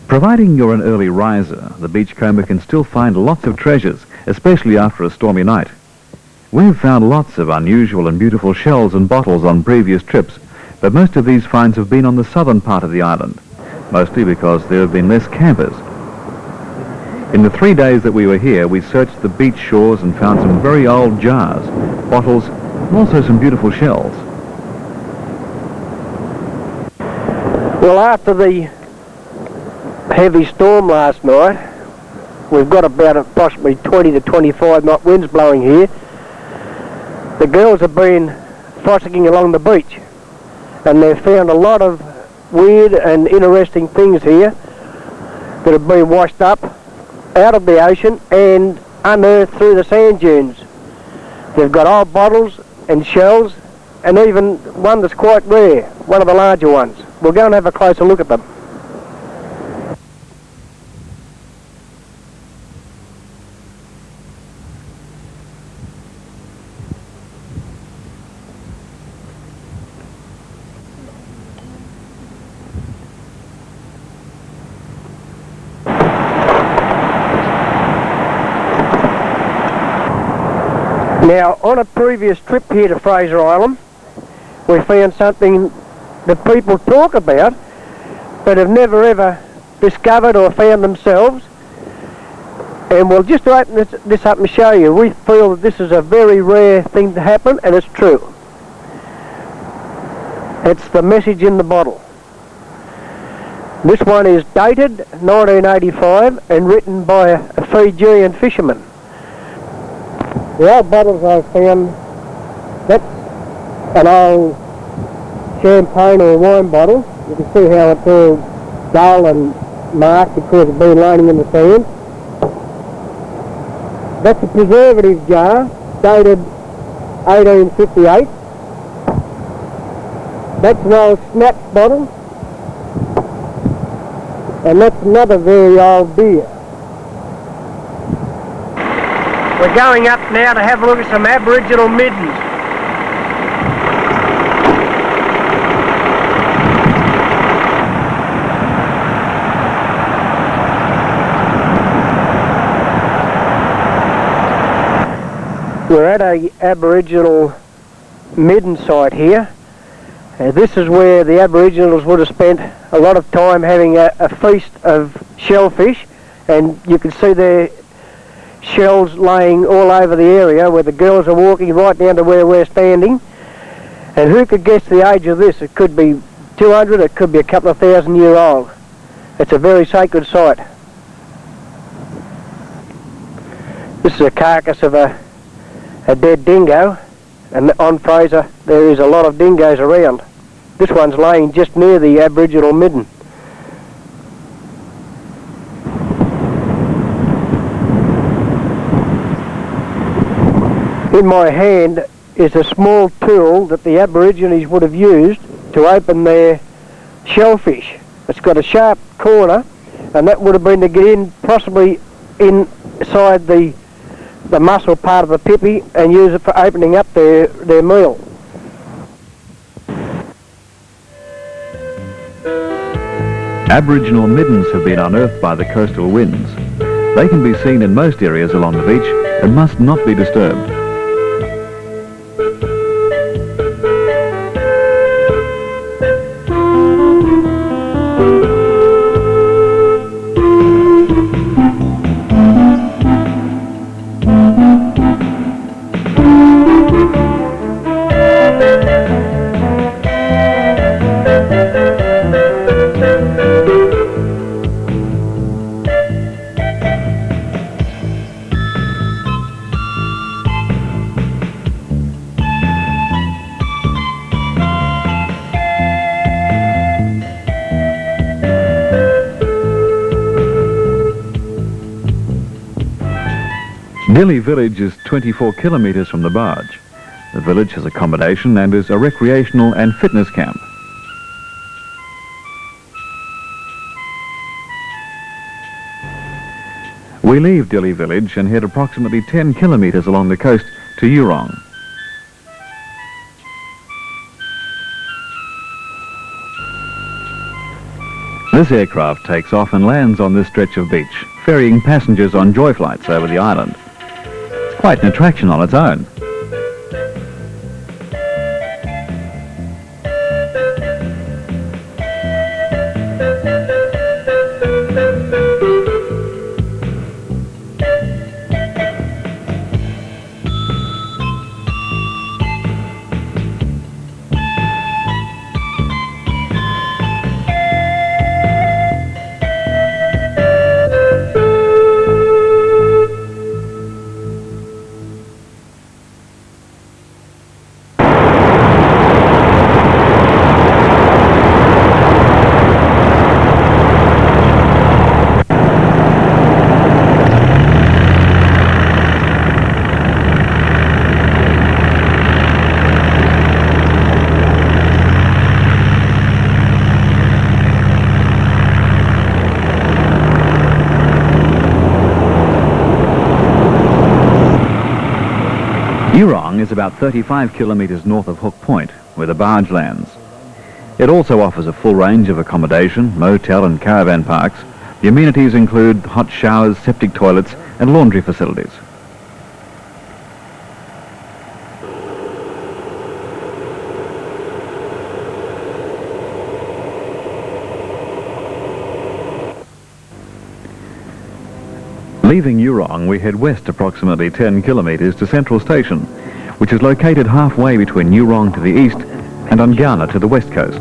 Providing you're an early riser, the beachcomber can still find lots of treasures, especially after a stormy night. We've found lots of unusual and beautiful shells and bottles on previous trips, but most of these finds have been on the southern part of the island, mostly because there have been less campers. In the 3 days that we were here, we searched the beach shores and found some very old jars, bottles, and also some beautiful shells. Well, after the heavy storm last night, we've got about approximately 20 to 25 knot winds blowing here. The girls have been frolicking along the beach, and they've found a lot of weird and interesting things here that have been washed up out of the ocean and unearthed through the sand dunes. They've got old bottles and shells, and even one that's quite rare, one of the larger ones. We'll go and have a closer look at them. Now, on a previous trip here to Fraser Island, we found something that people talk about, but have never ever discovered or found themselves. And we'll just open this up and show you. We feel that this is a very rare thing to happen, and it's true. It's the message in the bottle. This one is dated 1985 and written by a Fijian fisherman. The old bottles I found, that's an old champagne or wine bottle. You can see how it's all dull and marked because it's been laying in the sand. That's a preservative jar, dated 1858. That's an old schnapps bottle. And that's another very old beer. We're going up now to have a look at some Aboriginal middens. We're at a Aboriginal midden site here. This is where the Aboriginals would have spent a lot of time having a feast of shellfish, and you can see there shells laying all over the area where the girls are walking right down to where we're standing. And who could guess the age of this? It could be 200, it could be a couple of 1,000 year old. It's a very sacred site. This is a carcass of a dead dingo, and on Fraser there is a lot of dingoes around. This one's laying just near the Aboriginal midden. In my hand is a small tool that the Aborigines would have used to open their shellfish. It's got a sharp corner, and that would have been to get in, possibly inside the muscle part of the pippy, and use it for opening up their meal. Aboriginal middens have been unearthed by the coastal winds. They can be seen in most areas along the beach and must not be disturbed. Dilly village is 24 kilometres from the barge. The village has accommodation and is a recreational and fitness camp. We leave Dilly village and head approximately 10 kilometres along the coast to Yurong. This aircraft takes off and lands on this stretch of beach, ferrying passengers on joy flights over the island. It's quite an attraction on its own. Eurong is about 35 kilometres north of Hook Point, where the barge lands. It also offers a full range of accommodation, motel and caravan parks. The amenities include hot showers, septic toilets and laundry facilities. Leaving Eurong, we head west approximately 10 kilometres to Central Station, which is located halfway between Eurong to the east and Ungana to the west coast.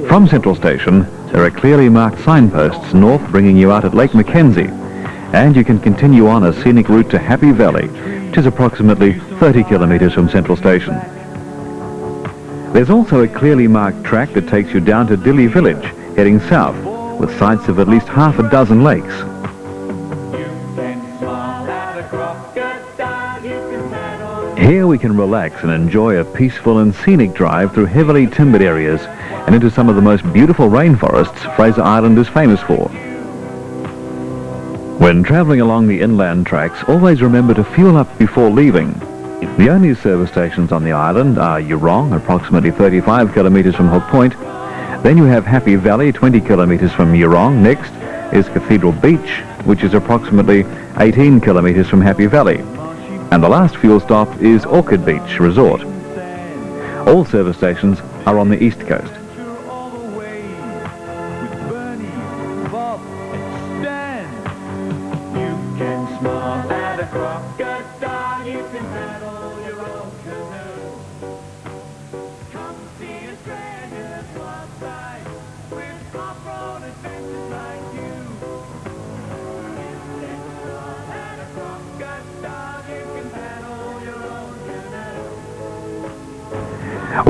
From Central Station, there are clearly marked signposts north bringing you out at Lake Mackenzie, and you can continue on a scenic route to Happy Valley, which is approximately 30 kilometres from Central Station. There's also a clearly marked track that takes you down to Dili Village, heading south, with sights of at least half a dozen lakes. Here we can relax and enjoy a peaceful and scenic drive through heavily timbered areas and into some of the most beautiful rainforests Fraser Island is famous for. When travelling along the inland tracks, always remember to fuel up before leaving. The only service stations on the island are Eurong, approximately 35 kilometres from Hook Point. Then you have Happy Valley, 20 kilometres from Eurong. Next is Cathedral Beach, which is approximately 18 kilometres from Happy Valley. And the last fuel stop is Orchid Beach Resort. All service stations are on the east coast.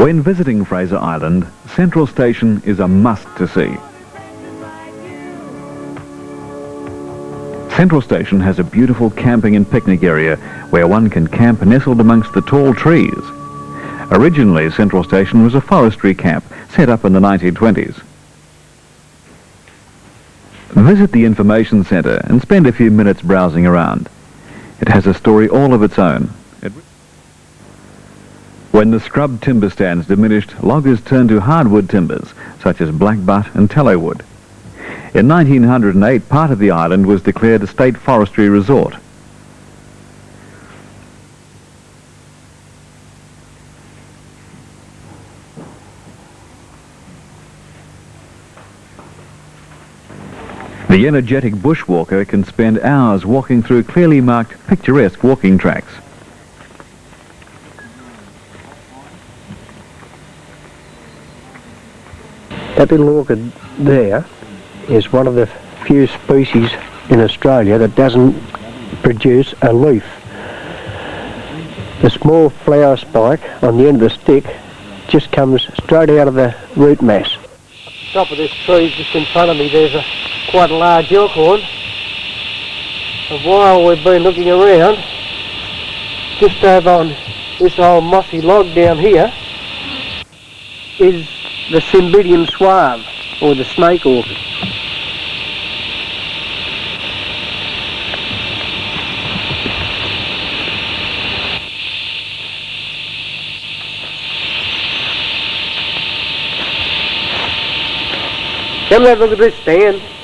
When visiting Fraser Island, Central Station is a must to see. Central Station has a beautiful camping and picnic area where one can camp nestled amongst the tall trees. Originally, Central Station was a forestry camp set up in the 1920s. Visit the information centre and spend a few minutes browsing around. It has a story all of its own. When the scrub timber stands diminished, loggers turned to hardwood timbers, such as blackbutt and tallow wood. In 1908, part of the island was declared a state forestry resort. The energetic bushwalker can spend hours walking through clearly marked, picturesque walking tracks. That little orchid there is one of the few species in Australia that doesn't produce a leaf. The small flower spike on the end of the stick just comes straight out of the root mass. Top of this tree just in front of me there's quite a large elkhorn. And while we've been looking around, just over on this old mossy log down here is the Cymbidium suave, or the snake orchid. Come and have a look at this stand.